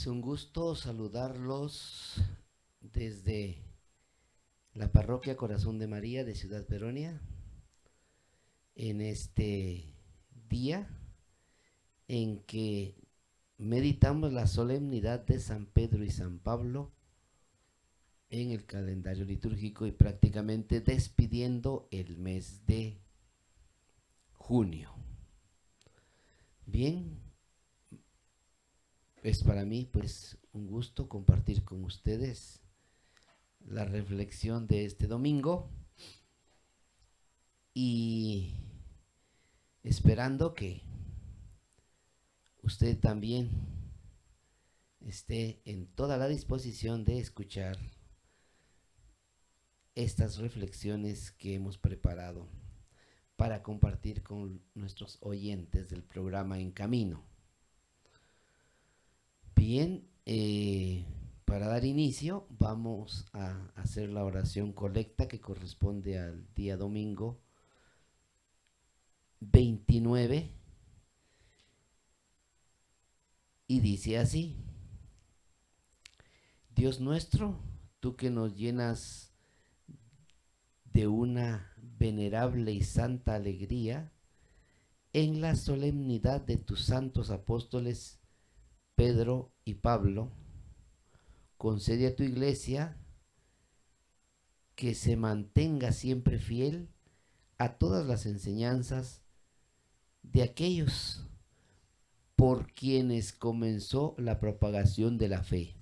Es un gusto saludarlos desde la Parroquia Corazón de María de Ciudad Peronia en este día en que meditamos la solemnidad de San Pedro y San Pablo en el calendario litúrgico y prácticamente despidiendo el mes de junio. Bien, es para mí pues un gusto compartir con ustedes la reflexión de este domingo y esperando que usted también esté en toda la disposición de escuchar estas reflexiones que hemos preparado para compartir con nuestros oyentes del programa En Camino. Bien, para dar inicio vamos a hacer la oración colecta que corresponde al día domingo 29 y dice así: Dios nuestro, tú que nos llenas de una venerable y santa alegría en la solemnidad de tus santos apóstoles Pedro y Pablo, concede a tu iglesia que se mantenga siempre fiel a todas las enseñanzas de aquellos por quienes comenzó la propagación de la fe.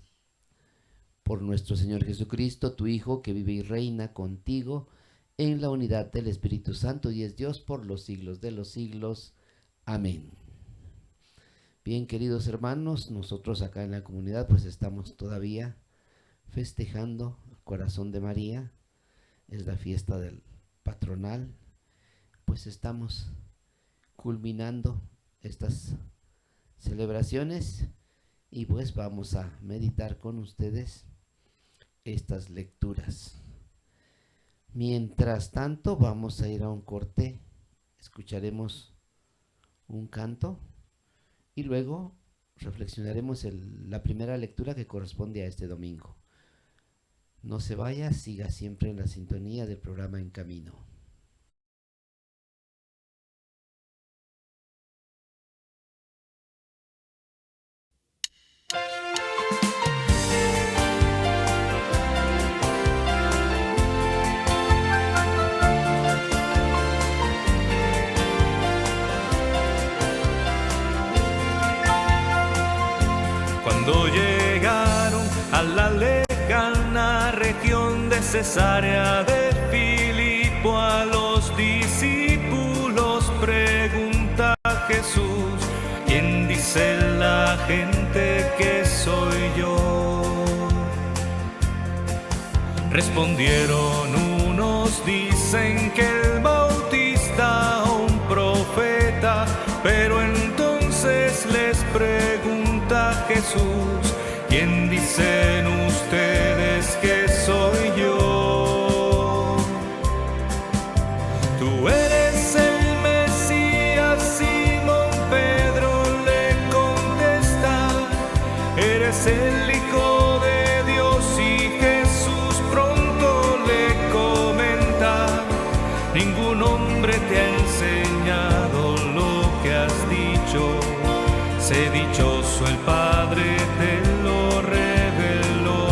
Por nuestro Señor Jesucristo, tu Hijo, que vive y reina contigo en la unidad del Espíritu Santo y es Dios por los siglos de los siglos. Amén. Bien, queridos hermanos, nosotros acá en la comunidad pues estamos todavía festejando el Corazón de María. Es la fiesta del patronal. Pues estamos culminando estas celebraciones y pues vamos a meditar con ustedes estas lecturas. Mientras tanto vamos a ir a un corte, escucharemos un canto y luego reflexionaremos la primera lectura que corresponde a este domingo. No se vaya, siga siempre en la sintonía del programa En Camino. Cuando llegaron a la lejana región de Cesarea de Filipo, a los discípulos pregunta Jesús: ¿quién dice la gente que soy yo? Respondieron unos, dicen que el Bautista o un profeta, pero entonces les pregunta Jesús: ¿quién dicen ustedes que soy yo? Tú eres el Mesías, Simón Pedro le contesta, eres el Hijo de Dios. Y Jesús pronto le comenta: ningún hombre te ha enseñado lo que has dicho, sé dichoso el Padre te lo reveló.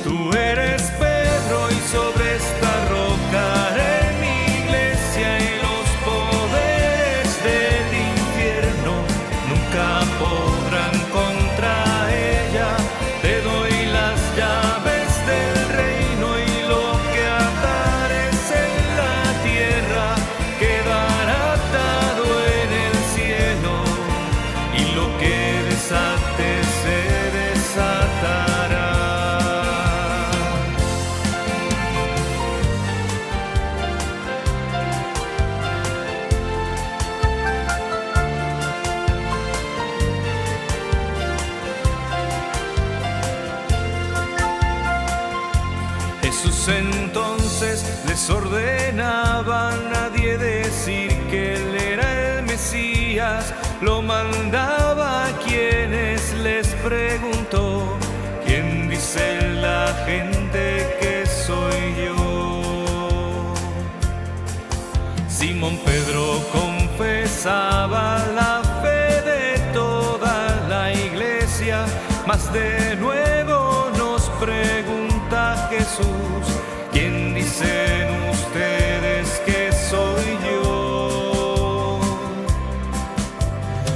Tú eres Pedro y sobre esta roca haré mi iglesia y los poderes del infierno nunca podrán contra ella. Te doy las llaves del reino y lo que atares en la tierra quedará atado en el cielo, y lo que desates se desatará. Jesús entonces les ordenaba a nadie decir que él era el Mesías, lo mandaba a quien preguntó, ¿quién dice la gente que soy yo? Simón Pedro confesaba la fe de toda la iglesia, mas de nuevo nos pregunta Jesús, ¿quién dicen ustedes que soy yo?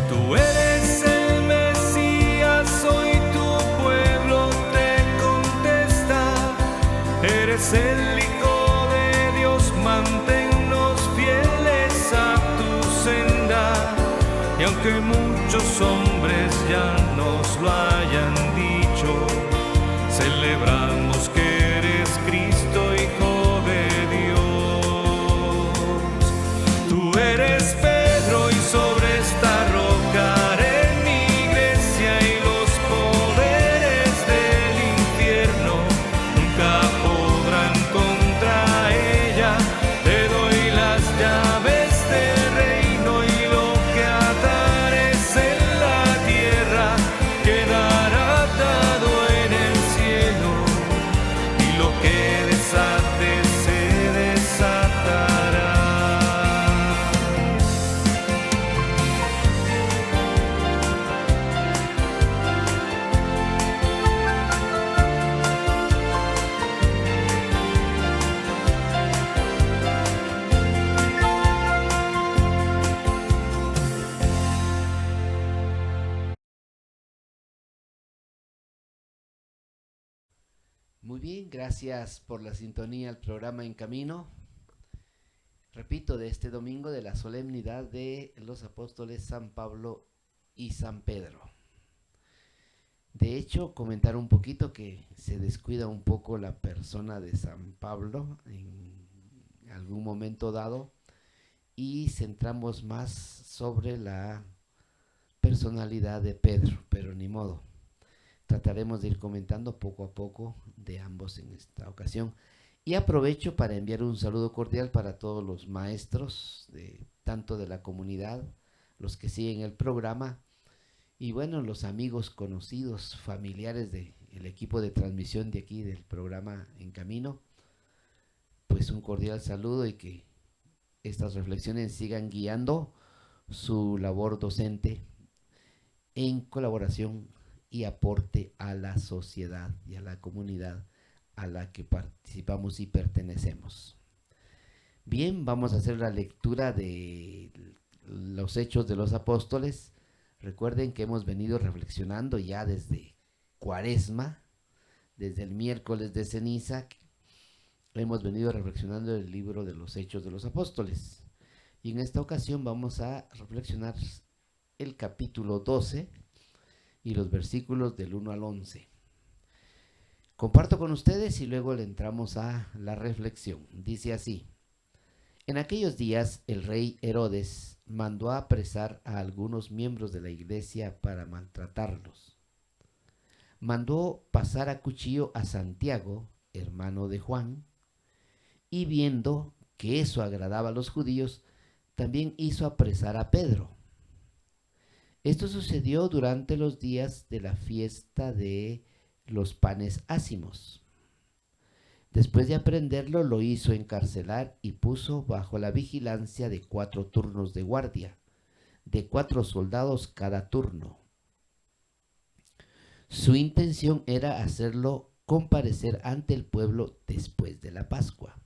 Tú eres el Mesías, hoy tu pueblo te contesta, eres el Hijo de Dios, manténnos fieles a tu senda. Y aunque muchos hombres ya nos lo hayan dicho, celebramos que eres Cristo, Hijo de Dios. Tú eres Pedro y sobre esta roca haré mi iglesia, y los poderes del infierno nunca podrán contra ella. Te doy las llaves del reino, y lo que atares en la tierra quedará atado en el cielo, y lo que desates se desatará. Muy bien, gracias por la sintonía al programa En Camino. Repito, de este domingo de la solemnidad de los apóstoles San Pablo y San Pedro. De hecho, comentar un poquito que se descuida un poco la persona de San Pablo en algún momento dado, y centramos más sobre la personalidad de Pedro, pero ni modo. Trataremos de ir comentando poco a poco de ambos en esta ocasión. Y aprovecho para enviar un saludo cordial para todos los maestros, tanto de la comunidad, los que siguen el programa, y bueno, los amigos, conocidos, familiares del equipo de transmisión de aquí del programa En Camino. Pues un cordial saludo, y que estas reflexiones sigan guiando su labor docente en colaboración y aporte a la sociedad y a la comunidad a la que participamos y pertenecemos. Bien, vamos a hacer la lectura de los Hechos de los Apóstoles. Recuerden que hemos venido reflexionando ya desde Cuaresma, desde el miércoles de ceniza, hemos venido reflexionando el libro de los Hechos de los Apóstoles. Y en esta ocasión vamos a reflexionar el capítulo 12 y los versículos del 1 al 11. Comparto con ustedes y luego le entramos a la reflexión. Dice así: en aquellos días el rey Herodes mandó a apresar a algunos miembros de la iglesia para maltratarlos. Mandó pasar a cuchillo a Santiago, hermano de Juan, y viendo que eso agradaba a los judíos, también hizo apresar a Pedro. Esto sucedió durante los días de la fiesta de los panes ácimos. Después de aprenderlo, lo hizo encarcelar y puso bajo la vigilancia de 4 turnos de guardia, de 4 soldados cada turno. Su intención era hacerlo comparecer ante el pueblo después de la Pascua.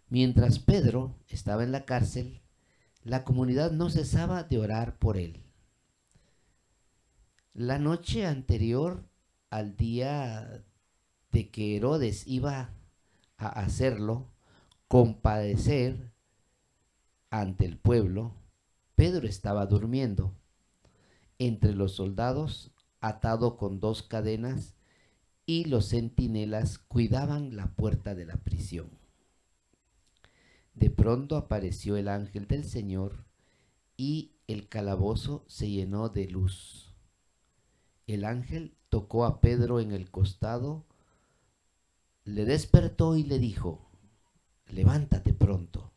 Mientras Pedro estaba en la cárcel, la comunidad no cesaba de orar por él. La noche anterior al día de que Herodes iba a hacerlo compadecer ante el pueblo, Pedro estaba durmiendo entre los soldados, atado con 2 cadenas, y los centinelas cuidaban la puerta de la prisión. De pronto apareció el ángel del Señor y el calabozo se llenó de luz. El ángel tocó a Pedro en el costado, le despertó y le dijo: levántate pronto.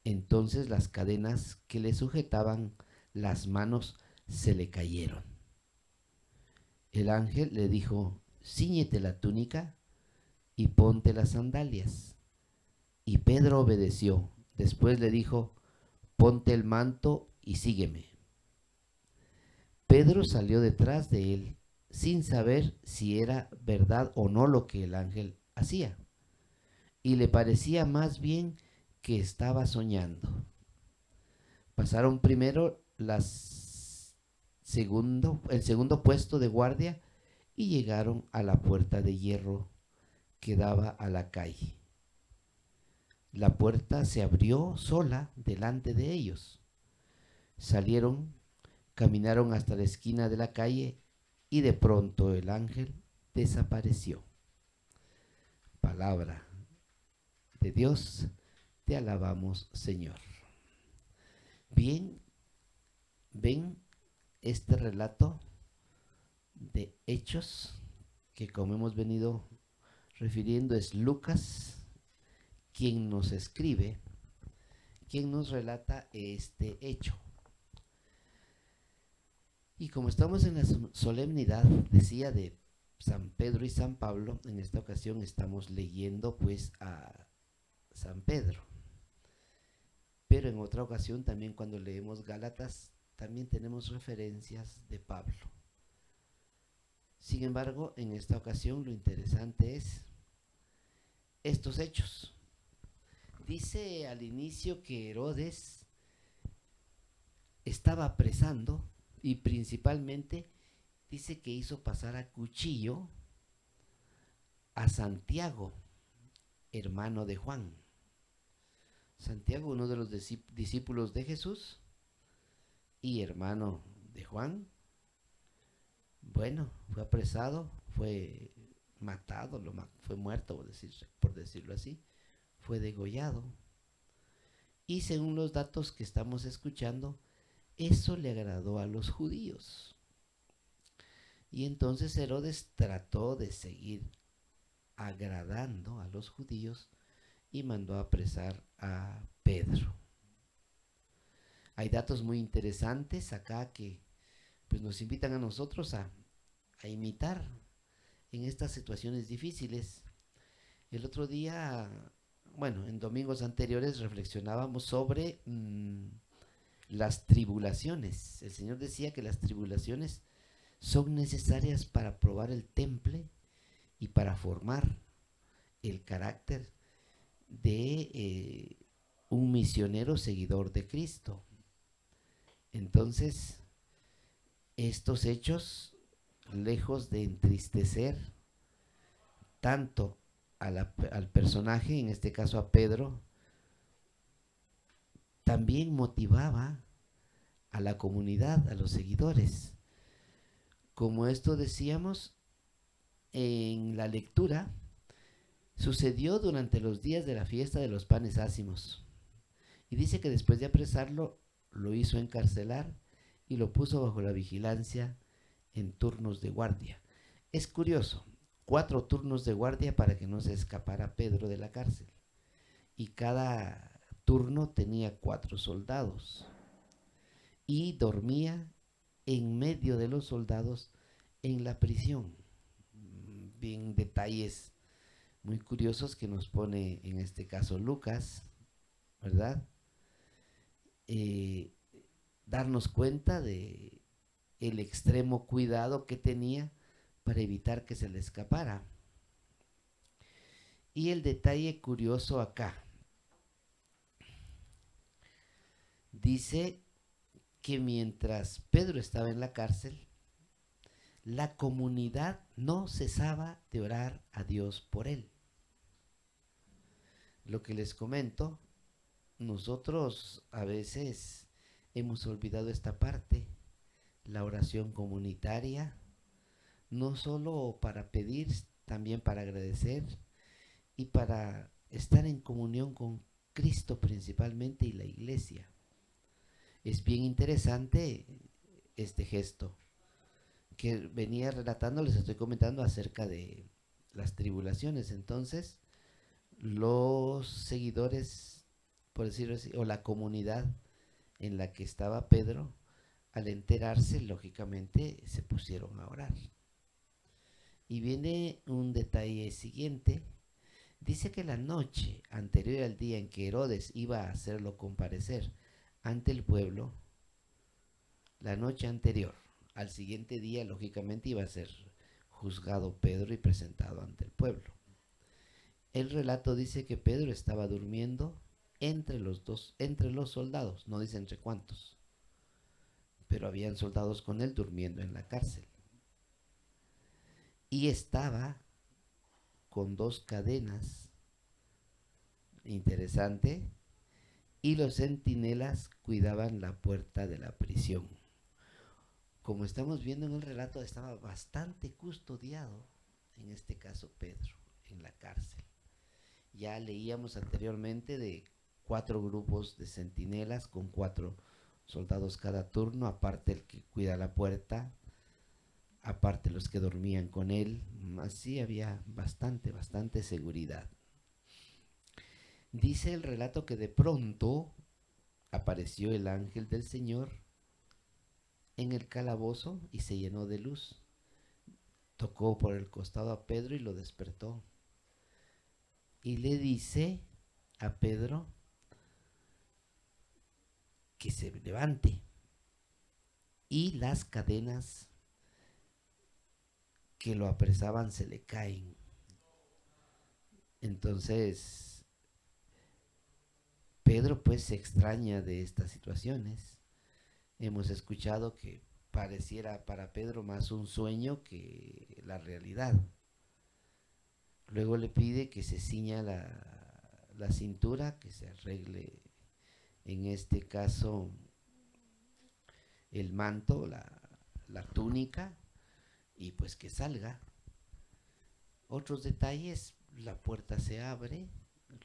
Entonces las cadenas que le sujetaban las manos se le cayeron. el ángel le dijo: cíñete la túnica y ponte las sandalias. Y Pedro obedeció. Después le dijo: ponte el manto y sígueme. Pedro salió detrás de él, sin saber si era verdad o no lo que el ángel hacía, y le parecía más bien que estaba soñando. Pasaron primero el segundo puesto de guardia y llegaron a la puerta de hierro que daba a la calle. La puerta se abrió sola delante de ellos. Salieron, caminaron hasta la esquina de la calle y de pronto el ángel desapareció. Palabra de Dios, te alabamos, Señor. Bien, ven este relato de hechos que, como hemos venido refiriendo, es Lucas quien nos escribe, quien nos relata este hecho. Y como estamos en la solemnidad, decía, de San Pedro y San Pablo, en esta ocasión estamos leyendo pues a San Pedro. Pero en otra ocasión también, cuando leemos Gálatas, también tenemos referencias de Pablo. Sin embargo, en esta ocasión lo interesante es estos hechos. Dice al inicio que Herodes estaba apresando, y principalmente dice que hizo pasar a cuchillo a Santiago, hermano de Juan. Santiago, uno de los discípulos de Jesús y hermano de Juan, bueno, fue apresado, fue matado, fue muerto, por decirlo así, fue degollado. Y según los datos que estamos escuchando, eso le agradó a los judíos. Y entonces Herodes trató de seguir agradando a los judíos y mandó a apresar a Pedro. Hay datos muy interesantes acá que pues nos invitan a nosotros a imitar en estas situaciones difíciles. El otro día, bueno, en domingos anteriores reflexionábamos sobre las tribulaciones. El Señor decía que las tribulaciones son necesarias para probar el temple y para formar el carácter de un misionero seguidor de Cristo. Entonces, estos hechos, lejos de entristecer tanto al personaje, en este caso a Pedro, también motivaba a la comunidad, a los seguidores. Como esto decíamos en la lectura, sucedió durante los días de la fiesta de los panes ácimos. Y dice que después de apresarlo, lo hizo encarcelar y lo puso bajo la vigilancia en turnos de guardia. Es curioso, 4 turnos de guardia para que no se escapara Pedro de la cárcel. Y cada turno tenía 4 soldados. Y dormía en medio de los soldados en la prisión. Bien, detalles muy curiosos que nos pone en este caso Lucas, ¿verdad? Darnos cuenta de el extremo cuidado que tenía para evitar que se le escapara. Y el detalle curioso acá, dice que mientras Pedro estaba en la cárcel, la comunidad no cesaba de orar a Dios por él. Lo que les comento, nosotros a veces hemos olvidado esta parte, la oración comunitaria, no solo para pedir, también para agradecer y para estar en comunión con Cristo principalmente y la iglesia. Es bien interesante este gesto que venía relatando, les estoy comentando acerca de las tribulaciones. Entonces, los seguidores, por decirlo así, o la comunidad en la que estaba Pedro, al enterarse, lógicamente, se pusieron a orar. Y viene un detalle siguiente. Dice que la noche anterior al día en que Herodes iba a hacerlo comparecer ante el pueblo, la noche anterior, al siguiente día, lógicamente, iba a ser juzgado Pedro y presentado ante el pueblo. El relato dice que Pedro estaba durmiendo entre los soldados, no dice entre cuántos, pero habían soldados con él durmiendo en la cárcel. Y estaba con 2 cadenas, interesante, y los centinelas cuidaban la puerta de la prisión. Como estamos viendo en el relato, estaba bastante custodiado, en este caso Pedro, en la cárcel. Ya leíamos anteriormente de 4 grupos de centinelas con 4 soldados cada turno, aparte el que cuida la puerta, aparte los que dormían con él. Así había bastante seguridad. Dice el relato que de pronto apareció el ángel del Señor en el calabozo y se llenó de luz. Tocó por el costado a Pedro y lo despertó. Y le dice a Pedro que se levante. Y las cadenas que lo apresaban se le caen. Entonces, Pedro pues se extraña de estas situaciones. Hemos escuchado que pareciera para Pedro más un sueño que la realidad. Luego le pide que se ciña la cintura, que se arregle, en este caso, el manto, la túnica, y pues que salga. Otros detalles: la puerta se abre,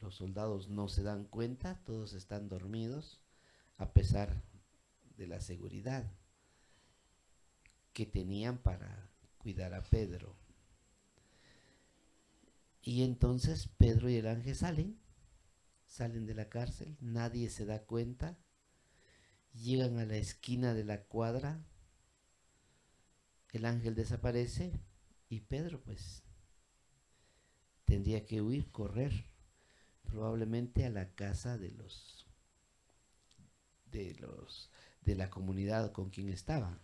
los soldados no se dan cuenta, todos están dormidos, a pesar de la seguridad que tenían para cuidar a Pedro. Y entonces Pedro y el ángel salen de la cárcel, nadie se da cuenta, llegan a la esquina de la cuadra, el ángel desaparece y Pedro pues tendría que huir, correr, probablemente a la casa de la comunidad con quien estaba.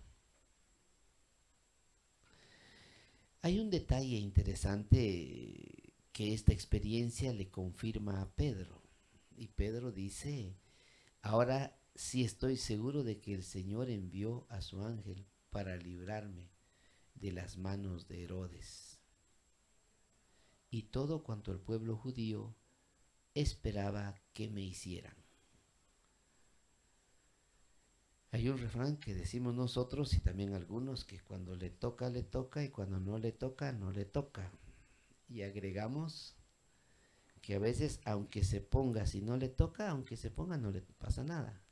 Hay un detalle interesante que esta experiencia le confirma a Pedro. Y Pedro dice: ahora sí estoy seguro de que el Señor envió a su ángel para librarme de las manos de Herodes y todo cuanto el pueblo judío esperaba que me hicieran. Hay un refrán que decimos nosotros y también algunos, que cuando le toca y cuando no le toca, no le toca. Y agregamos que a veces, aunque se ponga, si no le toca, aunque se ponga, no le pasa nada.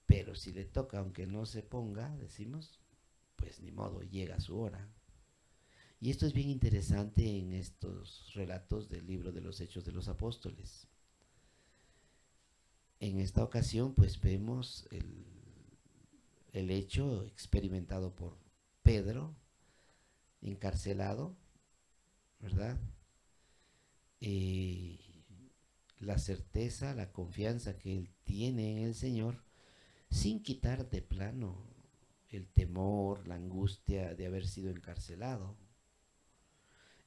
Pero si le toca, aunque no se ponga, decimos, pues ni modo, llega su hora. Y esto es bien interesante en estos relatos del libro de los Hechos de los Apóstoles. En esta ocasión, pues vemos el hecho experimentado por Pedro, encarcelado, ¿verdad? La certeza, la confianza que él tiene en el Señor, sin quitar de plano el temor, la angustia de haber sido encarcelado.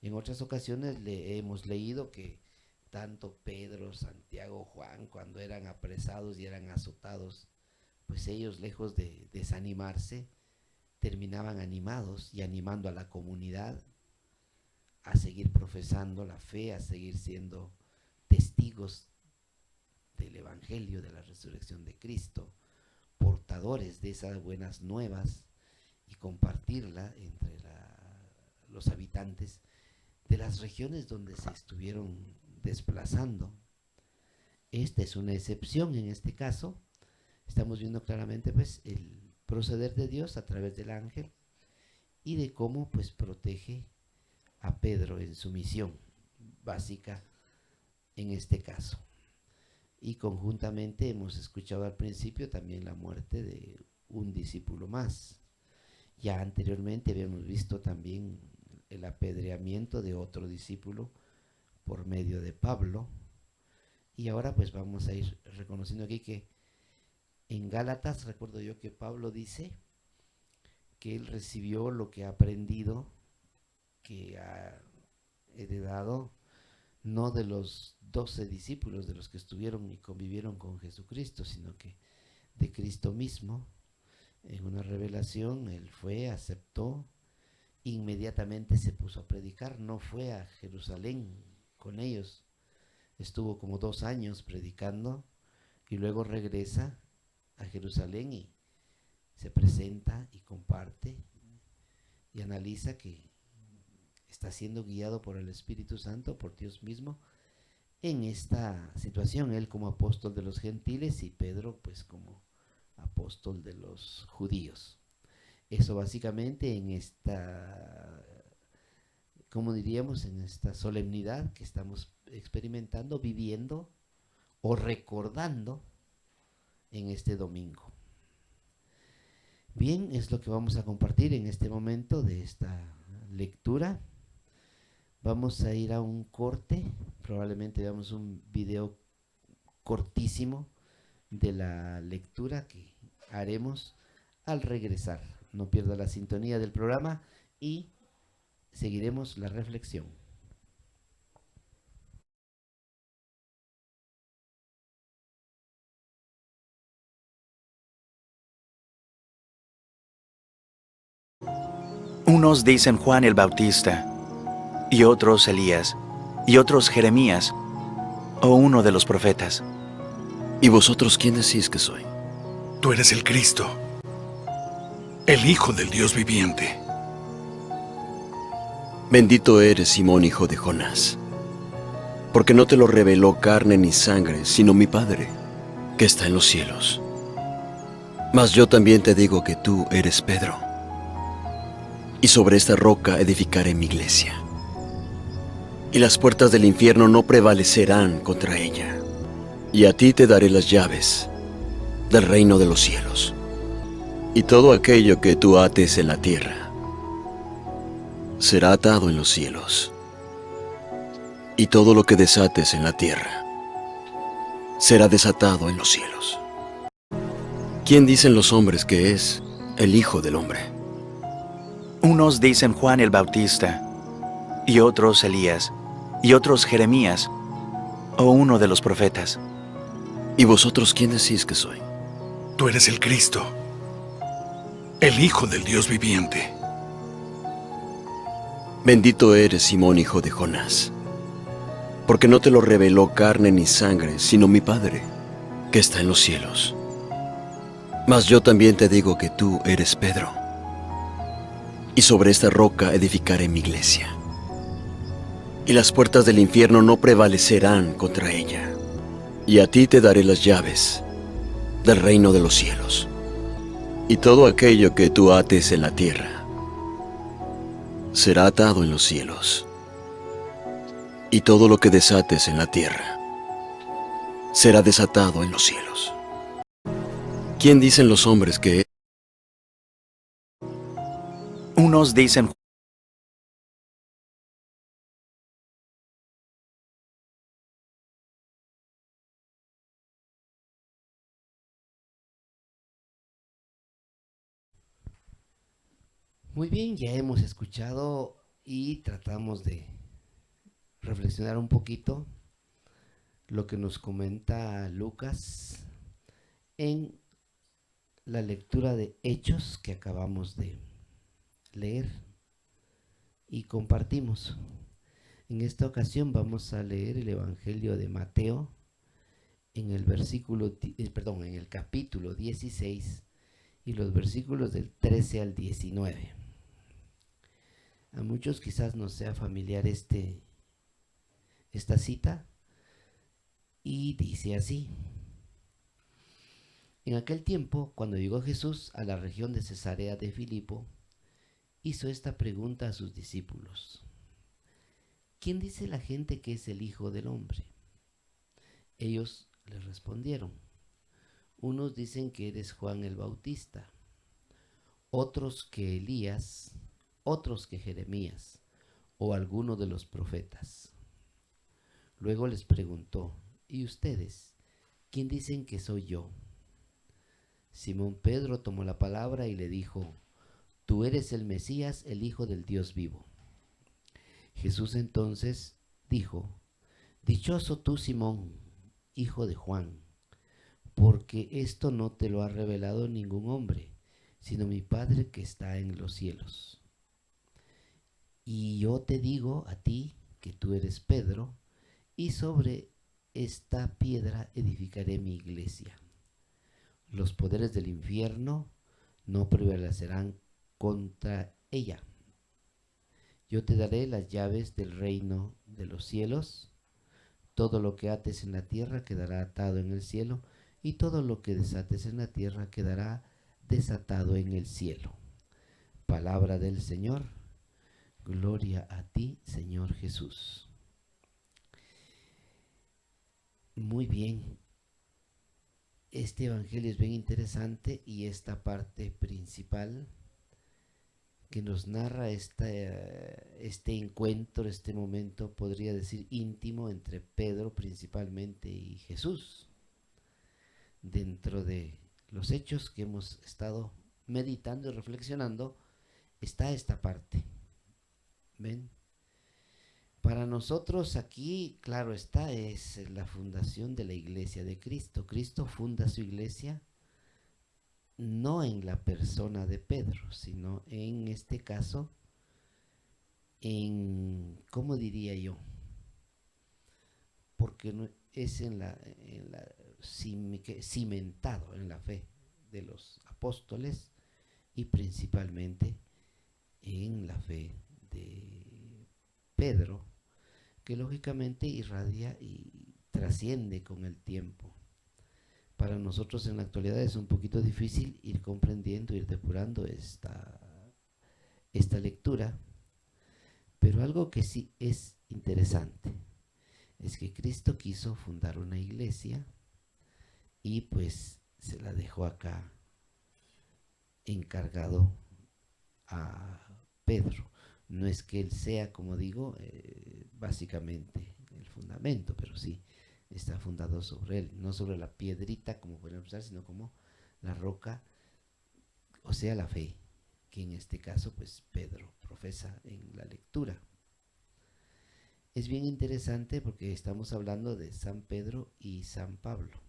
En otras ocasiones hemos leído que tanto Pedro, Santiago, Juan, cuando eran apresados y eran azotados, pues ellos, lejos de desanimarse, terminaban animados y animando a la comunidad a seguir profesando la fe, a seguir siendo testigos del Evangelio, de la resurrección de Cristo, portadores de esas buenas nuevas, y compartirla entre los habitantes de las regiones donde se estuvieron desplazando. Esta es una excepción en este caso. Estamos viendo claramente pues el proceder de Dios a través del ángel y de cómo pues protege a Pedro en su misión básica en este caso. Y conjuntamente hemos escuchado al principio también la muerte de un discípulo más. Ya anteriormente habíamos visto también el apedreamiento de otro discípulo por medio de Pablo. Y ahora pues vamos a ir reconociendo aquí que en Gálatas, recuerdo yo que Pablo dice que él recibió lo que ha aprendido, que ha heredado, no de los 12 discípulos de los que estuvieron y convivieron con Jesucristo, sino que de Cristo mismo. En una revelación él fue, aceptó, inmediatamente se puso a predicar, no fue a Jerusalén con ellos, estuvo como 2 años predicando y luego regresa a Jerusalén y se presenta y comparte y analiza que está siendo guiado por el Espíritu Santo, por Dios mismo, en esta situación, él como apóstol de los gentiles y Pedro pues como apóstol de los judíos. Eso básicamente en esta, ¿cómo diríamos? En esta solemnidad que estamos experimentando, viviendo o recordando en este domingo. Bien, es lo que vamos a compartir en este momento de esta lectura. Vamos a ir a un corte, probablemente veamos un video cortísimo de la lectura que haremos al regresar. No pierda la sintonía del programa y seguiremos la reflexión. Unos dicen Juan el Bautista, y otros Elías, y otros Jeremías, o uno de los profetas. ¿Y vosotros quién decís que soy? Tú eres el Cristo, el Hijo del Dios viviente. Bendito eres, Simón, hijo de Jonás, porque no te lo reveló carne ni sangre, sino mi Padre, que está en los cielos. Mas yo también te digo que tú eres Pedro, y sobre esta roca edificaré mi iglesia, y las puertas del infierno no prevalecerán contra ella. Y a ti te daré las llaves del reino de los cielos. Y todo aquello que tú ates en la tierra será atado en los cielos. Y todo lo que desates en la tierra será desatado en los cielos. ¿Quién dicen los hombres que es el Hijo del Hombre? Unos dicen Juan el Bautista, y otros Elías, y otros Jeremías, o uno de los profetas. ¿Y vosotros quién decís que soy? Tú eres el Cristo, el Hijo del Dios viviente. Bendito eres, Simón, hijo de Jonás, porque no te lo reveló carne ni sangre, sino mi Padre, que está en los cielos. Mas yo también te digo que tú eres Pedro, y sobre esta roca edificaré mi iglesia, y las puertas del infierno no prevalecerán contra ella. Y a ti te daré las llaves del reino de los cielos. Y todo aquello que tú ates en la tierra será atado en los cielos. Y todo lo que desates en la tierra será desatado en los cielos. ¿Quién dicen los hombres que es? Unos dicen Muy bien, ya hemos escuchado y tratamos de reflexionar un poquito lo que nos comenta Lucas en la lectura de Hechos que acabamos de leer y compartimos. En esta ocasión vamos a leer el Evangelio de Mateo en el en el capítulo 16 y los versículos del 13 al 19. A muchos quizás nos sea familiar esta cita y dice así: en aquel tiempo, cuando llegó Jesús a la región de Cesarea de Filipo, hizo esta pregunta a sus discípulos: ¿quién dice la gente que es el Hijo del Hombre? Ellos le respondieron: unos dicen que eres Juan el Bautista, otros que Elías, otros que Jeremías o alguno de los profetas. Luego les preguntó, ¿y ustedes? ¿Quién dicen que soy yo? Simón Pedro tomó la palabra y le dijo, tú eres el Mesías, el Hijo del Dios vivo. Jesús entonces dijo, dichoso tú, Simón, hijo de Juan, porque esto no te lo ha revelado ningún hombre, sino mi Padre que está en los cielos. Y yo te digo a ti que tú eres Pedro, y sobre esta piedra edificaré mi iglesia. Los poderes del infierno no prevalecerán contra ella. Yo te daré las llaves del reino de los cielos. Todo lo que ates en la tierra quedará atado en el cielo, y todo lo que desates en la tierra quedará desatado en el cielo. Palabra del Señor. Gloria a ti, Señor Jesús. Muy bien. Este evangelio es bien interesante y esta parte principal que nos narra este encuentro, este momento, podría decir íntimo, entre Pedro principalmente y Jesús. Dentro de los hechos que hemos estado meditando y reflexionando está esta parte. ¿Ven? Para nosotros aquí, claro está, es la fundación de la iglesia de Cristo. Cristo funda su iglesia no en la persona de Pedro, sino en este caso, ¿cómo diría yo? Porque no, es cimentado en la fe de los apóstoles y principalmente en la fe de Pedro, que lógicamente irradia y trasciende con el tiempo. Para nosotros en la actualidad es un poquito difícil ir comprendiendo, ir depurando esta lectura, pero algo que sí es interesante es que Cristo quiso fundar una iglesia y pues se la dejó acá encargado a Pedro. No es que él sea, como digo, básicamente el fundamento, pero sí está fundado sobre él, no sobre la piedrita como podemos pensar, sino como la roca, o sea, la fe, que en este caso pues Pedro profesa en la lectura. Es bien interesante porque estamos hablando de San Pedro y San Pablo.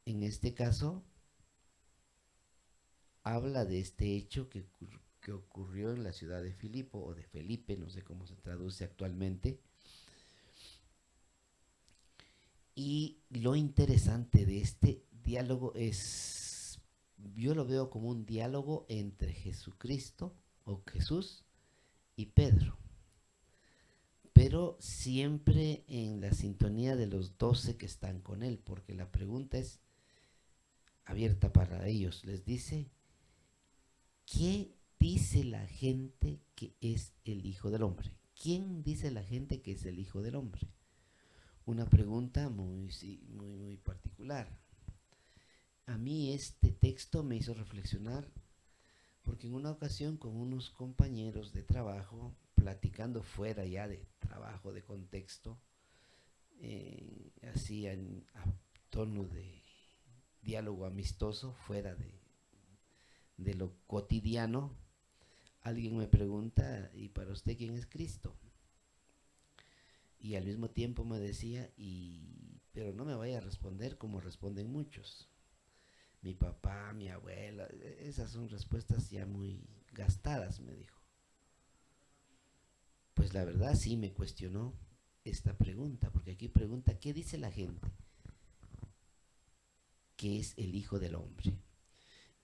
En este caso habla de este hecho que ocurrió en la ciudad de Filipo, o de Felipe, no sé cómo se traduce actualmente. Y lo interesante de este diálogo es, yo lo veo como un diálogo entre Jesucristo o Jesús y Pedro, pero siempre en la sintonía de los 12 que están con él, porque la pregunta es abierta para ellos. Les dice, ¿qué dice la gente que es el Hijo del Hombre? ¿Quién dice la gente que es el Hijo del Hombre? Una pregunta muy particular. A mí este texto me hizo reflexionar porque en una ocasión con unos compañeros de trabajo, platicando fuera ya de trabajo, de contexto, así a tono de diálogo amistoso, fuera de lo cotidiano, alguien me pregunta, ¿y para usted quién es Cristo? Y al mismo tiempo me decía, pero no me vaya a responder como responden muchos. Mi papá, mi abuela, esas son respuestas ya muy gastadas, me dijo. Pues la verdad sí me cuestionó esta pregunta, porque aquí pregunta, ¿qué dice la gente que es el Hijo del Hombre?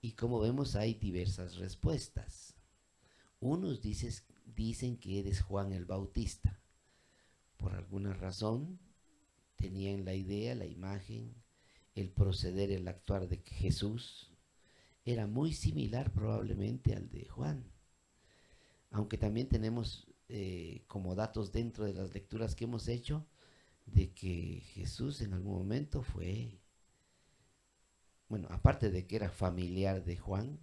Y como vemos hay diversas respuestas. Unos dicen que eres Juan el Bautista. Por alguna razón tenían la idea, la imagen, el proceder, el actuar de Jesús era muy similar probablemente al de Juan. Aunque también tenemos como datos dentro de las lecturas que hemos hecho de que Jesús en algún momento fue, bueno, aparte de que era familiar de Juan,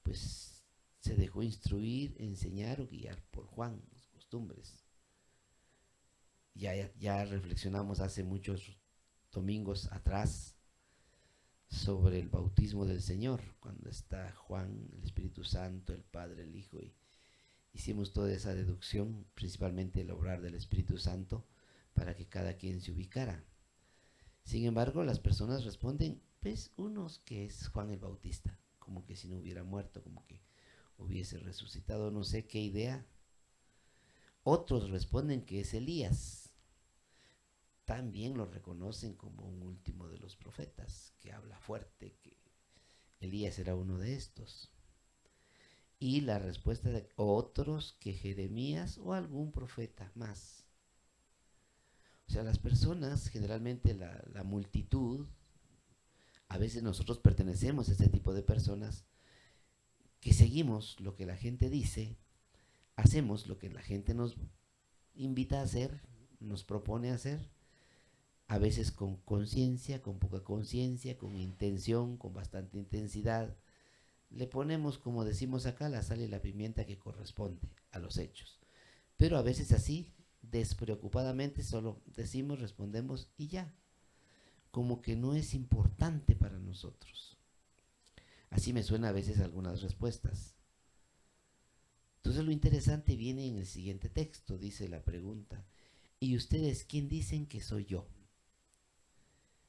pues se dejó instruir, enseñar o guiar por Juan, las costumbres. Ya reflexionamos hace muchos domingos atrás sobre el bautismo del Señor, cuando está Juan, el Espíritu Santo, el Padre, el Hijo, y hicimos toda esa deducción, principalmente el obrar del Espíritu Santo, para que cada quien se ubicara. Sin embargo, las personas responden, pues unos que es Juan el Bautista, como que si no hubiera muerto, como que hubiese resucitado, no sé qué idea. Otros responden que es Elías. También lo reconocen como un último de los profetas, que habla fuerte, que Elías era uno de estos. Y la respuesta de otros que Jeremías o algún profeta más. O sea, las personas, generalmente la multitud, a veces nosotros pertenecemos a este tipo de personas que seguimos lo que la gente dice, hacemos lo que la gente nos invita a hacer, nos propone hacer, a veces con conciencia, con poca conciencia, con intención, con bastante intensidad. Le ponemos, como decimos acá, la sal y la pimienta que corresponde a los hechos. Pero a veces así, despreocupadamente, solo decimos, respondemos y ya. Como que no es importante para nosotros. Así me suena a veces algunas respuestas. Entonces lo interesante viene en el siguiente texto, dice la pregunta. ¿Y ustedes quién dicen que soy yo?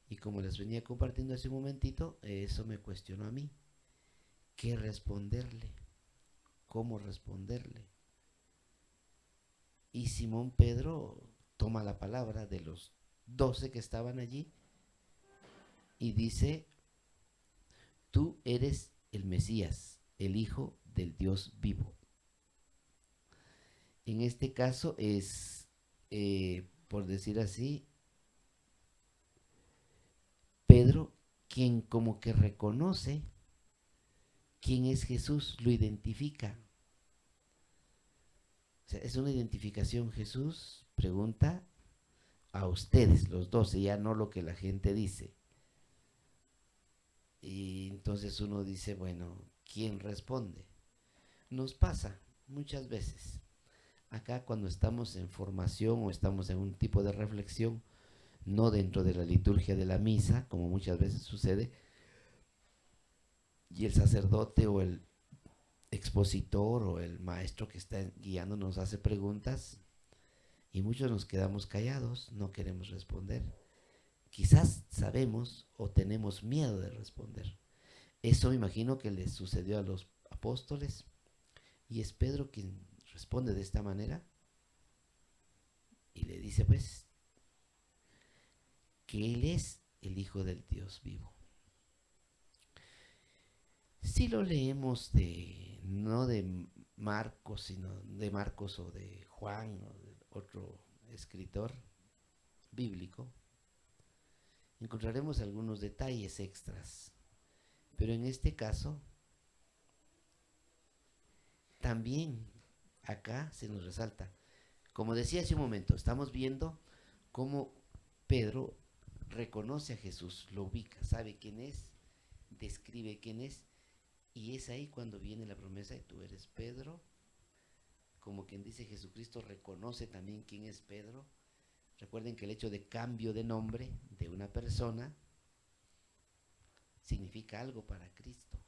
Y como les venía compartiendo hace un momentito, eso me cuestionó a mí. ¿Qué responderle? ¿Cómo responderle? Y Simón Pedro toma la palabra de los 12 que estaban allí y dice, tú eres el Mesías, el Hijo del Dios vivo. En este caso es, por decir así, Pedro quien como que reconoce quién es Jesús, lo identifica. O sea, es una identificación. Jesús pregunta a ustedes, los 12, ya no lo que la gente dice. Y entonces uno dice, bueno, ¿quién responde? Nos pasa muchas veces. Acá cuando estamos en formación o estamos en un tipo de reflexión, no dentro de la liturgia de la misa, como muchas veces sucede, y el sacerdote o el expositor o el maestro que está guiando nos hace preguntas y muchos nos quedamos callados, no queremos responder. Quizás sabemos o tenemos miedo de responder. Eso me imagino que les sucedió a los apóstoles y es Pedro quien responde de esta manera y le dice pues que él es el Hijo del Dios vivo. Si lo leemos no de Marcos, sino de Marcos o de Juan o de otro escritor bíblico, encontraremos algunos detalles extras. Pero en este caso, también acá se nos resalta. Como decía hace un momento, estamos viendo cómo Pedro reconoce a Jesús, lo ubica, sabe quién es, describe quién es. Y es ahí cuando viene la promesa de tú eres Pedro, como quien dice Jesucristo reconoce también quién es Pedro. Recuerden que el hecho de cambio de nombre de una persona significa algo para Cristo.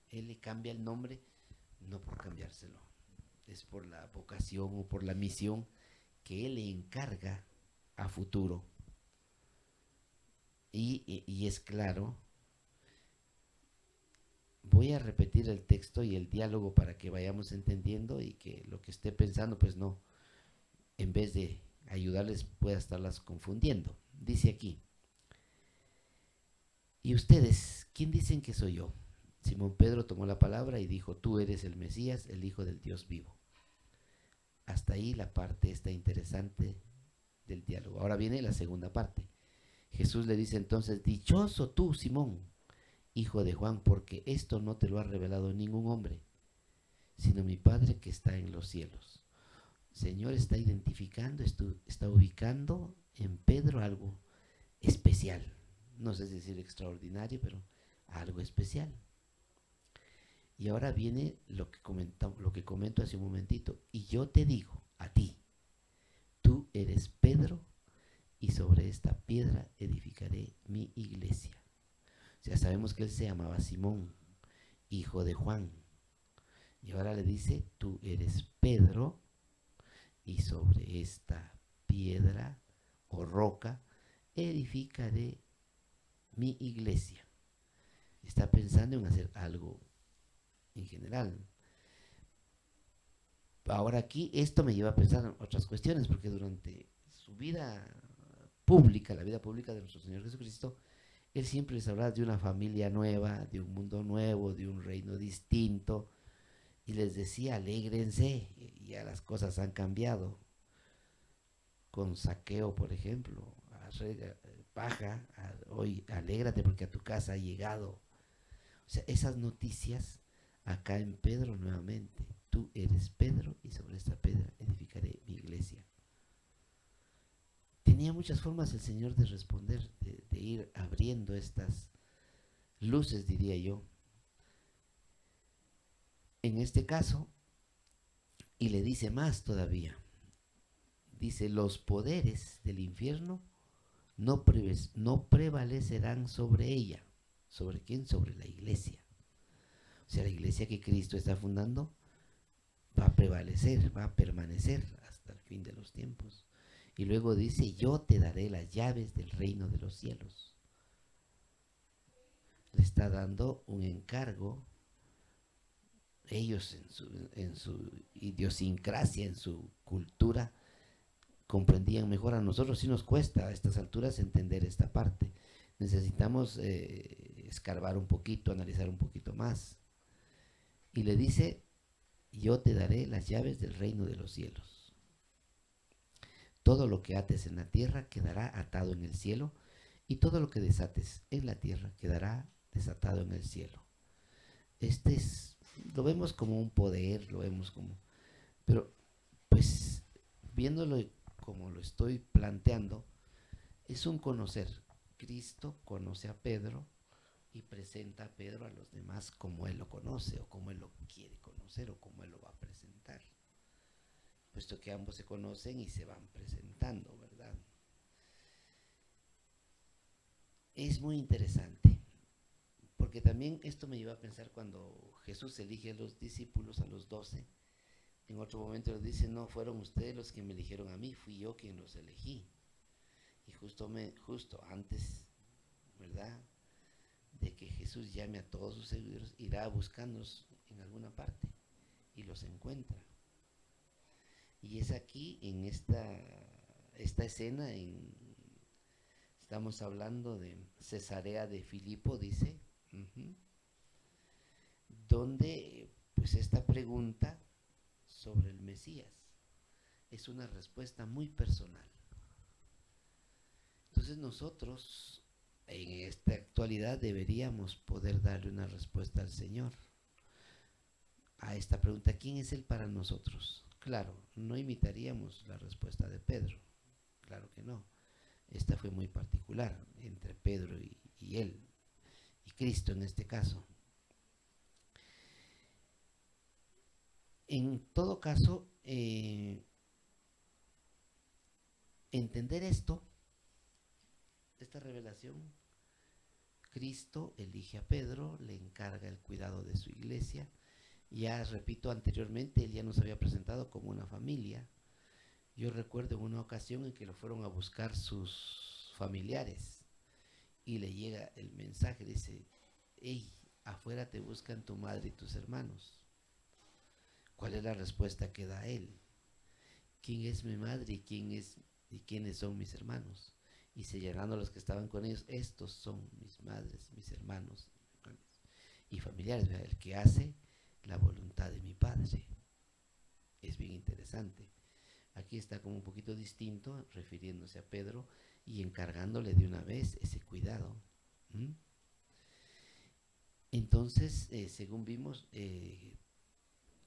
Él le cambia el nombre no por cambiárselo, es por la vocación o por la misión que Él le encarga a futuro. Y es claro. Voy a repetir el texto y el diálogo para que vayamos entendiendo y que lo que esté pensando, pues no, en vez de ayudarles, pueda estarlas confundiendo. Dice aquí, ¿y ustedes quién dicen que soy yo? Simón Pedro tomó la palabra y dijo, tú eres el Mesías, el Hijo del Dios vivo. Hasta ahí la parte esta interesante del diálogo. Ahora viene la segunda parte. Jesús le dice entonces, dichoso tú, Simón, hijo de Juan, porque esto no te lo ha revelado ningún hombre, sino mi Padre que está en los cielos. El Señor está identificando, está ubicando en Pedro algo especial. No sé si decir extraordinario, pero algo especial. Y ahora viene lo que comento hace un momentito. Y yo te digo a ti, tú eres Pedro, y sobre esta piedra edificaré mi iglesia. O sea, sabemos que él se llamaba Simón, hijo de Juan. Y ahora le dice, tú eres Pedro, y sobre esta piedra o roca edificaré mi iglesia. Está pensando en hacer algo en general. Ahora aquí esto me lleva a pensar en otras cuestiones, porque durante su vida pública, la vida pública de nuestro Señor Jesucristo, Él siempre les hablaba de una familia nueva, de un mundo nuevo, de un reino distinto, y les decía, alégrense, y ya las cosas han cambiado. Con Saqueo, por ejemplo, baja, hoy alégrate porque a tu casa ha llegado. O sea, esas noticias acá en Pedro nuevamente. Tú eres Pedro y sobre esta piedra edificaré mi iglesia. Tenía muchas formas el Señor de responder, de ir abriendo estas luces, diría yo. En este caso, y le dice más todavía, dice, los poderes del infierno no prevalecerán sobre ella. ¿Sobre quién? Sobre la iglesia. O sea, la iglesia que Cristo está fundando va a prevalecer, va a permanecer hasta el fin de los tiempos. Y luego dice, yo te daré las llaves del reino de los cielos. Le está dando un encargo. Ellos en su idiosincrasia, en su cultura, comprendían mejor. A nosotros sí nos cuesta a estas alturas entender esta parte. Necesitamos escarbar un poquito, analizar un poquito más. Y le dice, yo te daré las llaves del reino de los cielos. Todo lo que ates en la tierra quedará atado en el cielo, y todo lo que desates en la tierra quedará desatado en el cielo. Lo vemos como un poder, lo vemos como... Pero, pues, viéndolo como lo estoy planteando, es un conocer. Cristo conoce a Pedro y presenta a Pedro a los demás como Él lo conoce, o como Él lo quiere conocer, o como Él lo va a presentar. Puesto que ambos se conocen y se van presentando, ¿verdad? Es muy interesante, porque también esto me lleva a pensar cuando Jesús elige a los discípulos, a los 12, en otro momento les dice, no fueron ustedes los que me eligieron a mí, fui yo quien los elegí. Y justo antes, ¿verdad?, de que Jesús llame a todos sus seguidores, irá a buscarnos en alguna parte y los encuentra. Y es aquí, en esta escena, estamos hablando de Cesarea de Filipo, dice, donde pues esta pregunta sobre el Mesías es una respuesta muy personal. Entonces nosotros en esta actualidad deberíamos poder darle una respuesta al Señor a esta pregunta, ¿quién es Él para nosotros? Claro, no imitaríamos la respuesta de Pedro, claro que no. Esta fue muy particular entre Pedro y él, y Cristo en este caso. En todo caso, entender esta revelación, Cristo elige a Pedro, le encarga el cuidado de su iglesia. Ya repito, anteriormente él ya nos había presentado como una familia. Yo recuerdo en una ocasión en que lo fueron a buscar sus familiares y le llega el mensaje, dice, hey, afuera te buscan tu madre y tus hermanos. ¿Cuál es la respuesta que da él? ¿Quién es mi madre y quiénes son mis hermanos? Y señalando a los que estaban con ellos, estos son mis madres, mis hermanos y familiares, ¿verdad? El que hace la voluntad de mi Padre. Es bien interesante. Aquí está como un poquito distinto, refiriéndose a Pedro y encargándole de una vez ese cuidado. Entonces, según vimos,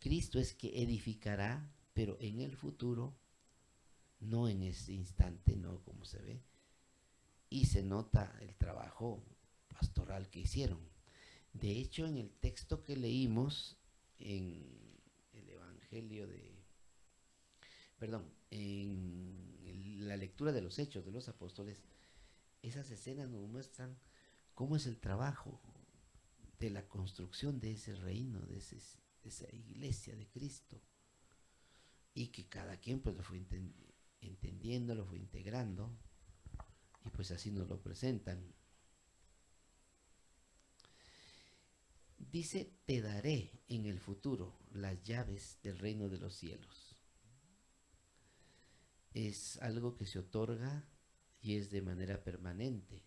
Cristo es que edificará, pero en el futuro, no en ese instante, no como se ve. Y se nota el trabajo pastoral que hicieron. De hecho, en el texto que leímos en el Evangelio en la lectura de los Hechos de los Apóstoles, esas escenas nos muestran cómo es el trabajo de la construcción de ese reino, de esa iglesia de Cristo, y que cada quien pues lo fue entendiendo, lo fue integrando, y pues así nos lo presentan. Dice, te daré en el futuro las llaves del reino de los cielos. Es algo que se otorga y es de manera permanente,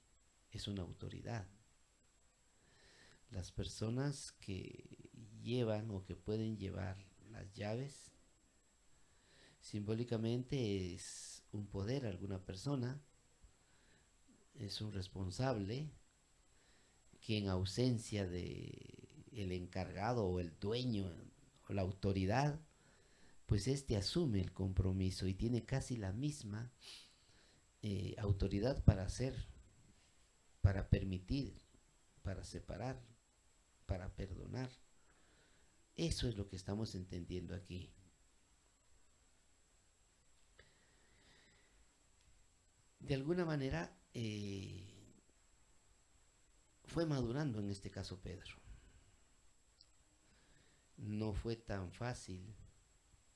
es una autoridad. Las personas que llevan o que pueden llevar las llaves, simbólicamente es un poder, alguna persona, es un responsable que en ausencia de el encargado o el dueño o la autoridad, pues éste asume el compromiso y tiene casi la misma autoridad para hacer, para permitir, para separar, para perdonar. Eso es lo que estamos entendiendo aquí. De alguna manera fue madurando en este caso Pedro. No fue tan fácil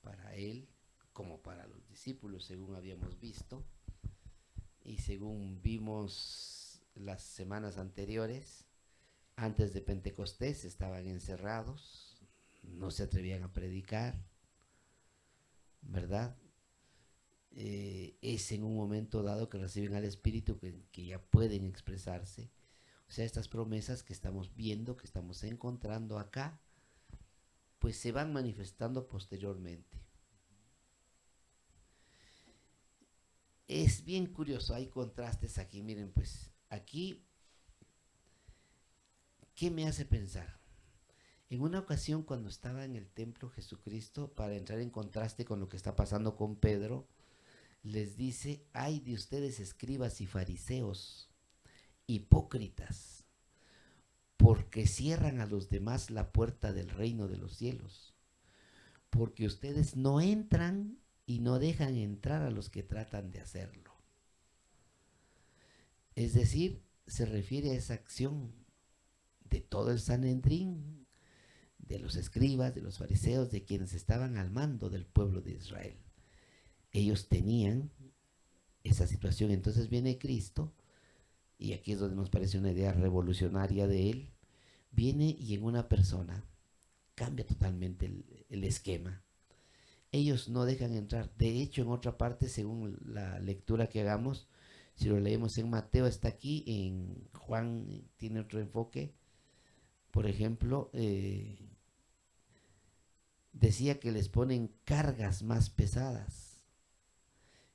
para él como para los discípulos, según habíamos visto y según vimos las semanas anteriores. Antes de Pentecostés estaban encerrados, no se atrevían a predicar, ¿verdad? Es en un momento dado que reciben al Espíritu que ya pueden expresarse. O sea, estas promesas que estamos viendo, que estamos encontrando acá, pues se van manifestando posteriormente. Es bien curioso, hay contrastes aquí. Miren, pues aquí, ¿qué me hace pensar? En una ocasión, cuando estaba en el templo Jesucristo, para entrar en contraste con lo que está pasando con Pedro, les dice, ay de ustedes escribas y fariseos, hipócritas, porque cierran a los demás la puerta del reino de los cielos, porque ustedes no entran y no dejan entrar a los que tratan de hacerlo. Es decir, se refiere a esa acción de todo el Sanedrín, de los escribas, de los fariseos, de quienes estaban al mando del pueblo de Israel. Ellos tenían esa situación. Entonces viene Cristo, y aquí es donde nos parece una idea revolucionaria de él. Viene y en una persona cambia totalmente el esquema. Ellos no dejan entrar. De hecho, en otra parte, según la lectura que hagamos, si lo leemos en Mateo está aquí, en Juan tiene otro enfoque. Por ejemplo, decía que les ponen cargas más pesadas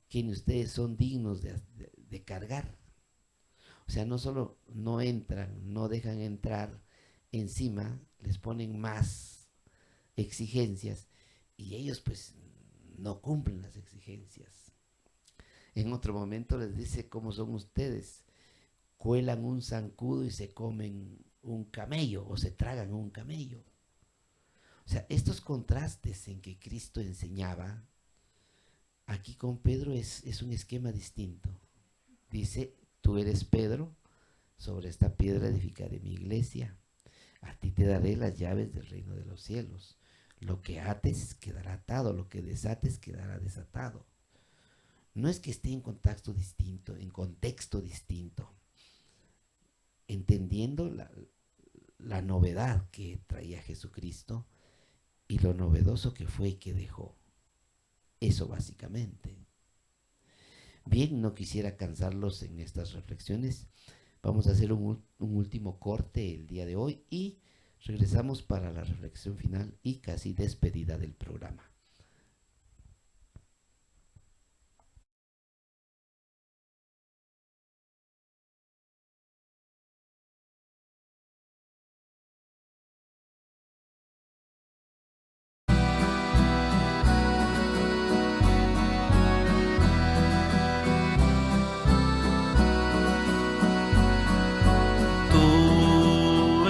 que ni ustedes son dignos de cargar. O sea, no solo no entran, no dejan entrar, encima les ponen más exigencias y ellos pues no cumplen las exigencias. En otro momento les dice cómo son ustedes, cuelan un zancudo y se comen un camello o se tragan un camello. O sea, estos contrastes en que Cristo enseñaba, aquí con Pedro es un esquema distinto. Dice, tú eres Pedro, sobre esta piedra edificaré mi iglesia. A ti te daré las llaves del reino de los cielos. Lo que ates quedará atado, lo que desates quedará desatado. No es que esté en contexto distinto, entendiendo la novedad que traía Jesucristo y lo novedoso que fue y que dejó. Eso básicamente. Bien, no quisiera cansarlos en estas reflexiones. Vamos a hacer un último corte el día de hoy y regresamos para la reflexión final y casi despedida del programa. Tú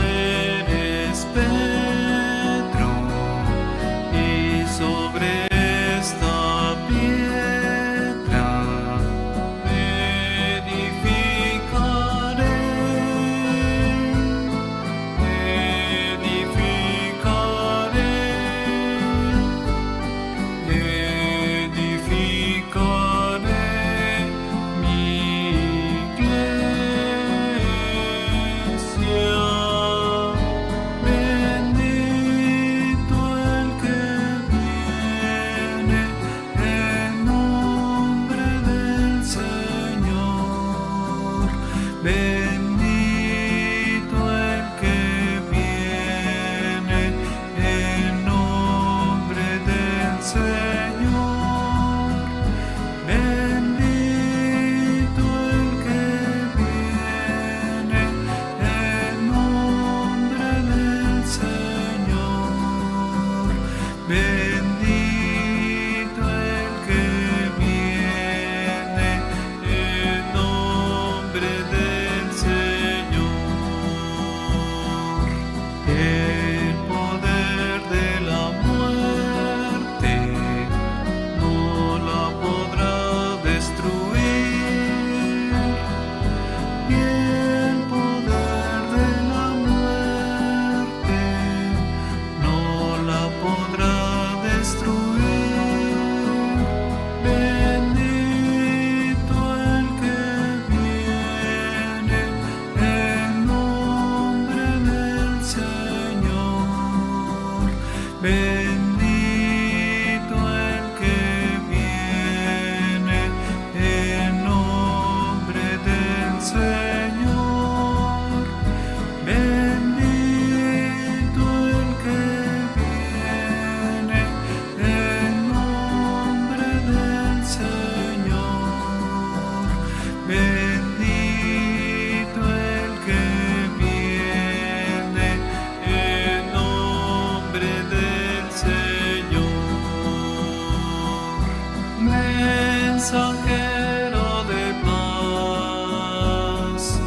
mensajero de paz,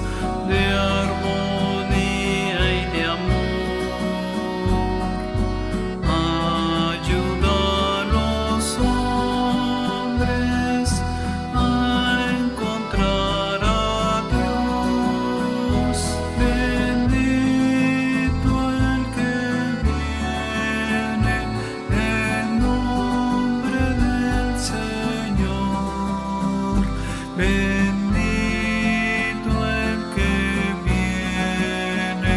de armonía y de amor. Ayuda a los hombres a encontrar a Dios. Bendito el que viene en nombre del Señor. Bendito el que viene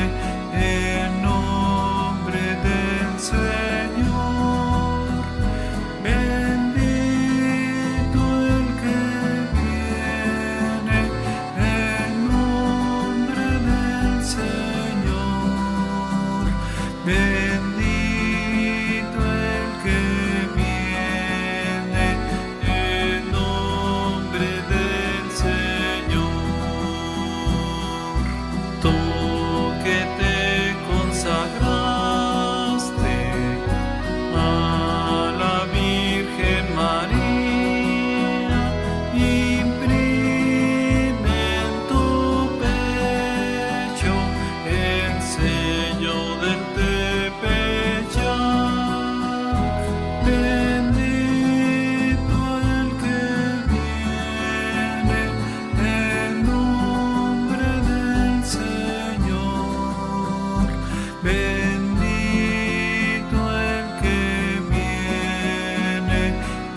en nombre del Señor. Bendito el que viene en nombre del Señor. Bendito el que viene en nombre del Señor. Tú que te consagraste a la Virgen María, imprime en tu pecho el sello del Tepeyac. Bendito el que viene en nombre del Señor. Bendito el que viene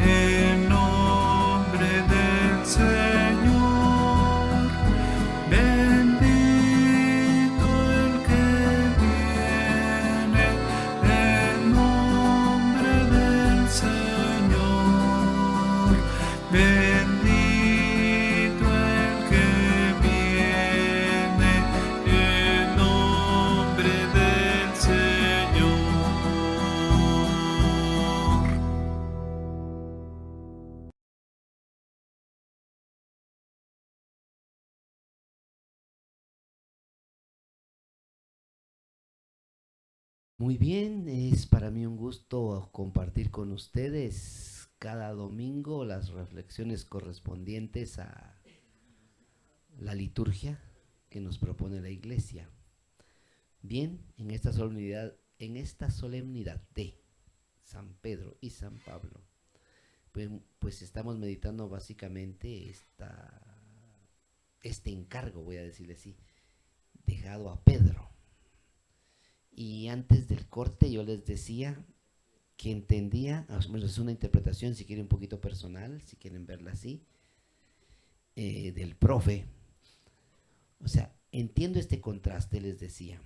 en nombre del Señor. Bendito el que viene en nombre del Señor. Bendito el que viene en nombre del Señor. Muy bien, es para mí un gusto compartir con ustedes cada domingo las reflexiones correspondientes a la liturgia que nos propone la Iglesia. Bien, en esta solemnidad de San Pedro y San Pablo, pues estamos meditando básicamente este encargo, voy a decirle así, dejado a Pedro. Y antes del corte yo les decía que entendía, bueno, es una interpretación, si quieren un poquito personal, si quieren verla así, del profe. O sea, entiendo este contraste, les decía,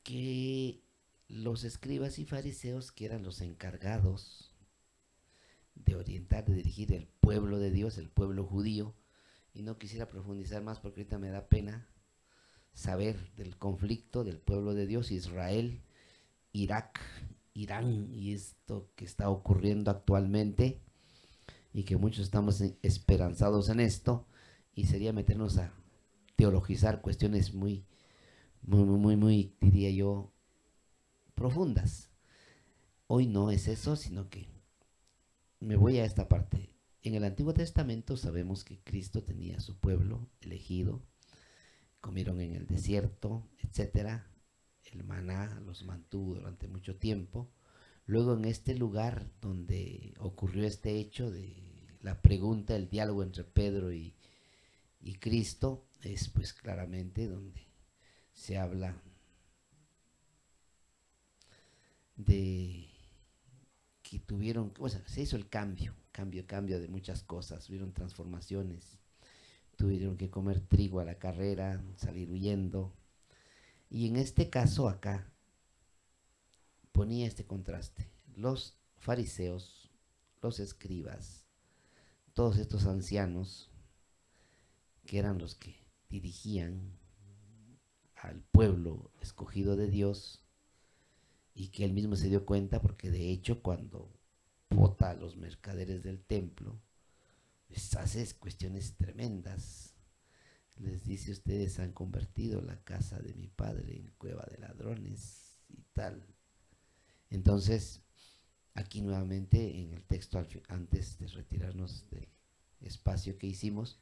que los escribas y fariseos, que eran los encargados de orientar, de dirigir el pueblo de Dios, el pueblo judío, y no quisiera profundizar más porque ahorita me da pena saber del conflicto del pueblo de Dios, Israel, Irak, Irán, y esto que está ocurriendo actualmente, y que muchos estamos esperanzados en esto, y sería meternos a teologizar cuestiones muy, diría yo, profundas. Hoy no es eso, sino que me voy a esta parte. En el Antiguo Testamento sabemos que Cristo tenía su pueblo elegido, comieron en el desierto, etcétera. El maná los mantuvo durante mucho tiempo. Luego en este lugar donde ocurrió este hecho de la pregunta, el diálogo entre Pedro y Cristo, es pues claramente donde se habla de que tuvieron, o sea, se hizo el cambio de muchas cosas, hubieron transformaciones, tuvieron que comer trigo a la carrera, salir huyendo. Y en este caso acá ponía este contraste. Los fariseos, los escribas, todos estos ancianos que eran los que dirigían al pueblo escogido de Dios, y que él mismo se dio cuenta porque de hecho cuando vota a los mercaderes del templo, les hace cuestiones tremendas. Les dice: ustedes han convertido la casa de mi padre en cueva de ladrones y tal. Entonces, Aquí nuevamente en el texto, antes de retirarnos del espacio que hicimos,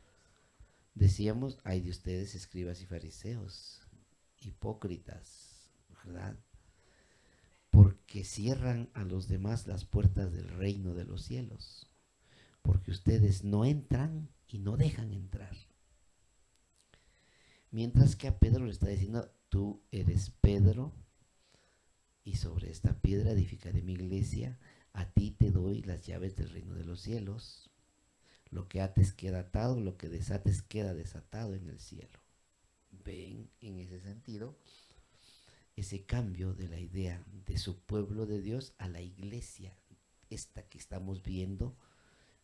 decíamos, ay de ustedes escribas y fariseos, hipócritas, ¿verdad? Porque cierran a los demás las puertas del reino de los cielos, porque ustedes no entran y no dejan entrar. Mientras que a Pedro le está diciendo, tú eres Pedro, y sobre esta piedra edificaré mi iglesia, a ti te doy las llaves del reino de los cielos. Lo que ates queda atado, lo que desates queda desatado en el cielo. Ven en ese sentido ese cambio de la idea de su pueblo de Dios a la iglesia, esta que estamos viendo,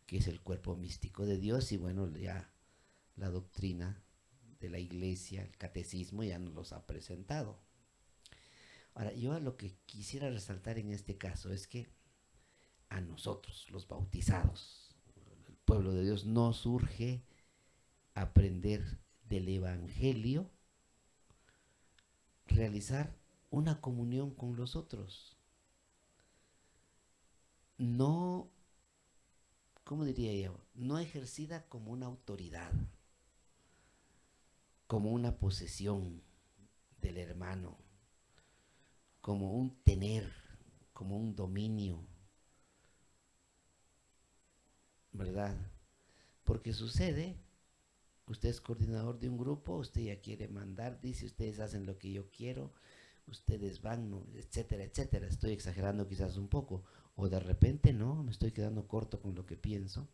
que es el cuerpo místico de Dios, y bueno, ya la doctrina de la iglesia, el catecismo ya nos los ha presentado. Ahora, yo lo que quisiera resaltar en este caso es que a nosotros, los bautizados, el pueblo de Dios, nos urge aprender del Evangelio, realizar una comunión con los otros. No, ¿cómo diría yo? No ejercida como una autoridad, como una posesión del hermano, como un tener, como un dominio, ¿verdad? Porque sucede, usted es coordinador de un grupo, usted ya quiere mandar, dice, ustedes hacen lo que yo quiero, ustedes van, no, etcétera, etcétera. Estoy exagerando quizás un poco, o de repente no, me estoy quedando corto con lo que pienso.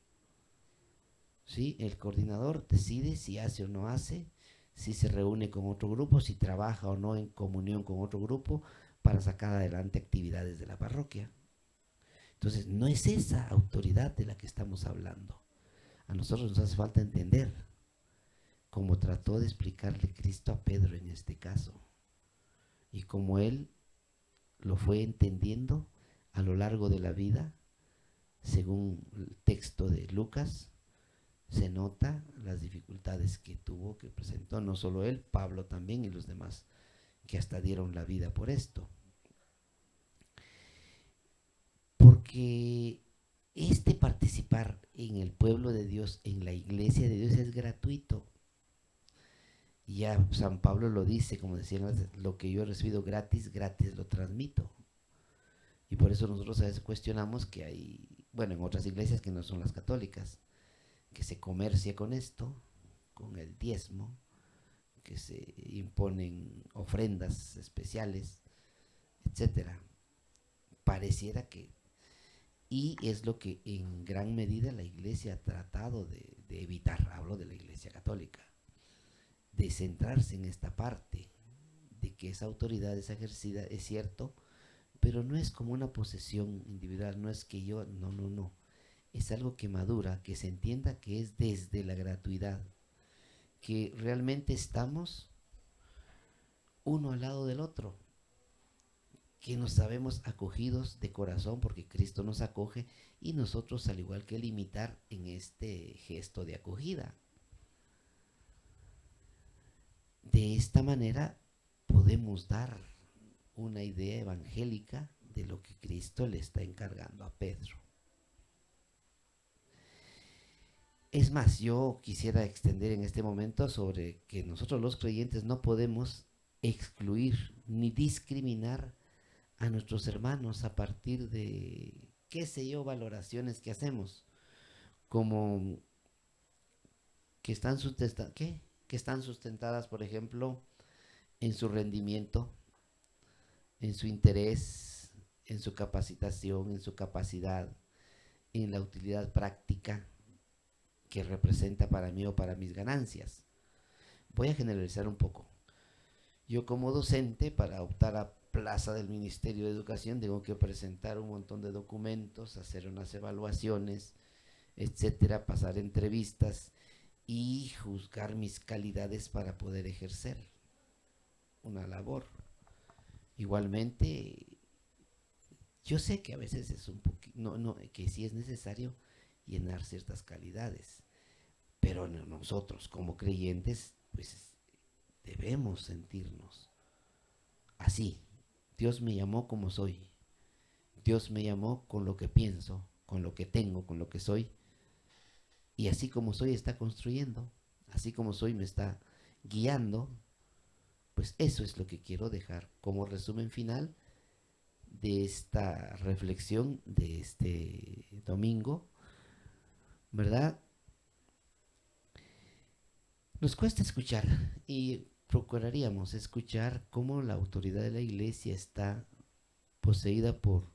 ¿Sí? El coordinador decide si hace o no hace, si se reúne con otro grupo, si trabaja o no en comunión con otro grupo para sacar adelante actividades de la parroquia. Entonces, no es esa autoridad de la que estamos hablando. A nosotros nos hace falta entender, como trató de explicarle Cristo a Pedro en este caso, y como él lo fue entendiendo a lo largo de la vida, según el texto de Lucas, se nota las dificultades que tuvo, que presentó, no solo él, Pablo también y los demás, que hasta dieron la vida por esto. Porque este participar en el pueblo de Dios, en la iglesia de Dios, es gratuito. Y ya San Pablo lo dice, como decían, lo que yo he recibido gratis, gratis lo transmito. Y por eso nosotros a veces cuestionamos que hay, bueno, en otras iglesias que no son las católicas, que se comercia con esto, con el diezmo, que se imponen ofrendas especiales, etcétera. Pareciera que, y es lo que en gran medida la iglesia ha tratado de evitar, hablo de la iglesia católica, de centrarse en esta parte, de que esa autoridad es ejercida, es cierto, pero no es como una posesión individual, no es que yo, no. Es algo que madura, que se entienda que es desde la gratuidad, que realmente estamos uno al lado del otro, que nos sabemos acogidos de corazón porque Cristo nos acoge y nosotros al igual que él imitar en este gesto de acogida. De esta manera podemos dar una idea evangélica de lo que Cristo le está encargando a Pedro. Es más, yo quisiera extender en este momento sobre que nosotros los creyentes no podemos excluir ni discriminar a nuestros hermanos a partir de, qué sé yo, valoraciones que hacemos, como que están sustentadas, por ejemplo, en su rendimiento, en su interés, en su capacitación, en su capacidad, en la utilidad práctica que representa para mí o para mis ganancias. Voy a generalizar un poco. Yo como docente, para optar a plaza del Ministerio de Educación, tengo que presentar un montón de documentos, hacer unas evaluaciones, etcétera, pasar entrevistas y juzgar mis calidades para poder ejercer una labor. Igualmente, yo sé que a veces es un poquito, que sí es necesario llenar ciertas calidades, pero nosotros como creyentes pues debemos sentirnos así. Dios me llamó como soy, Dios me llamó con lo que pienso, con lo que tengo, con lo que soy. Y así como soy está construyendo, así como soy me está guiando. Pues eso es lo que quiero dejar como resumen final de esta reflexión de este domingo, ¿verdad? Nos cuesta escuchar y procuraríamos escuchar cómo la autoridad de la iglesia está poseída por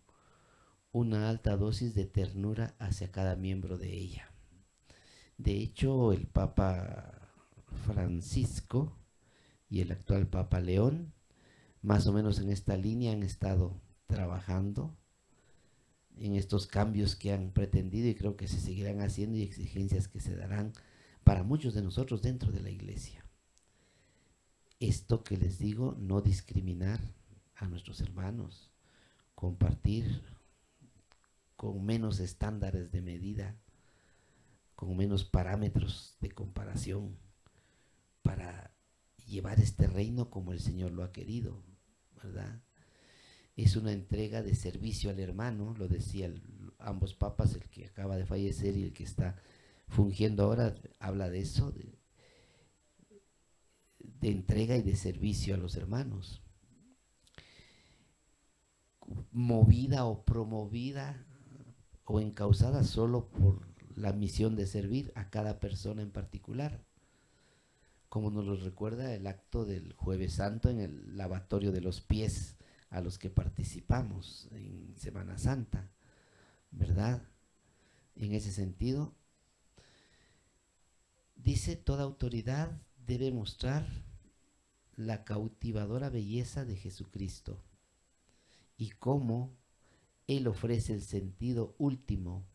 una alta dosis de ternura hacia cada miembro de ella. De hecho, el Papa Francisco y el actual Papa León, más o menos en esta línea han estado trabajando en estos cambios que han pretendido y creo que se seguirán haciendo y exigencias que se darán para muchos de nosotros dentro de la iglesia. Esto que les digo, no discriminar a nuestros hermanos, compartir con menos estándares de medida, con menos parámetros de comparación, para llevar este reino como el Señor lo ha querido, ¿verdad? Es una entrega de servicio al hermano, lo decían ambos papas, el que acaba de fallecer y el que está fungiendo ahora, habla de eso, de entrega y de servicio a los hermanos. Movida o promovida o encauzada solo por la misión de servir a cada persona en particular, como nos lo recuerda el acto del Jueves Santo en el lavatorio de los pies a los que participamos en Semana Santa, ¿verdad? En ese sentido, dice, toda autoridad debe mostrar la cautivadora belleza de Jesucristo y cómo Él ofrece el sentido último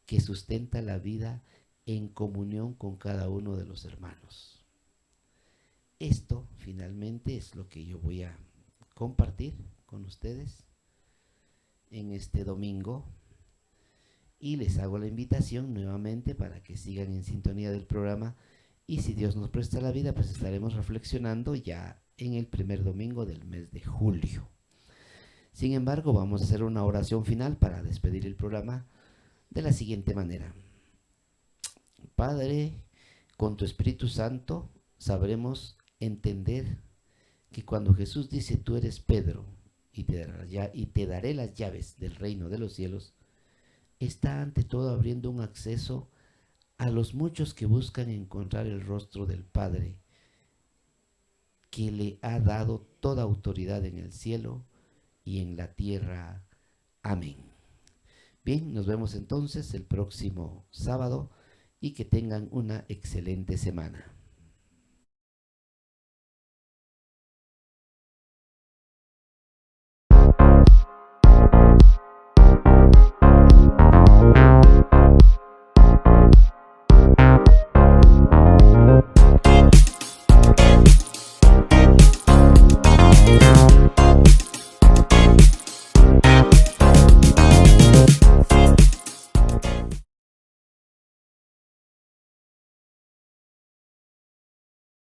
que sustenta la vida en comunión con cada uno de los hermanos. Esto finalmente es lo que yo voy a compartir con ustedes en este domingo y les hago la invitación nuevamente para que sigan en sintonía del programa y si Dios nos presta la vida pues estaremos reflexionando ya en el primer domingo del mes de julio. Sin embargo, vamos a hacer una oración final para despedir el programa de la siguiente manera. Padre, con tu Espíritu Santo sabremos entender que cuando Jesús dice tú eres Pedro y te daré las llaves del reino de los cielos, está ante todo abriendo un acceso a los muchos que buscan encontrar el rostro del Padre, que le ha dado toda autoridad en el cielo y en la tierra. Amén. Bien, nos vemos entonces el próximo sábado y que tengan una excelente semana.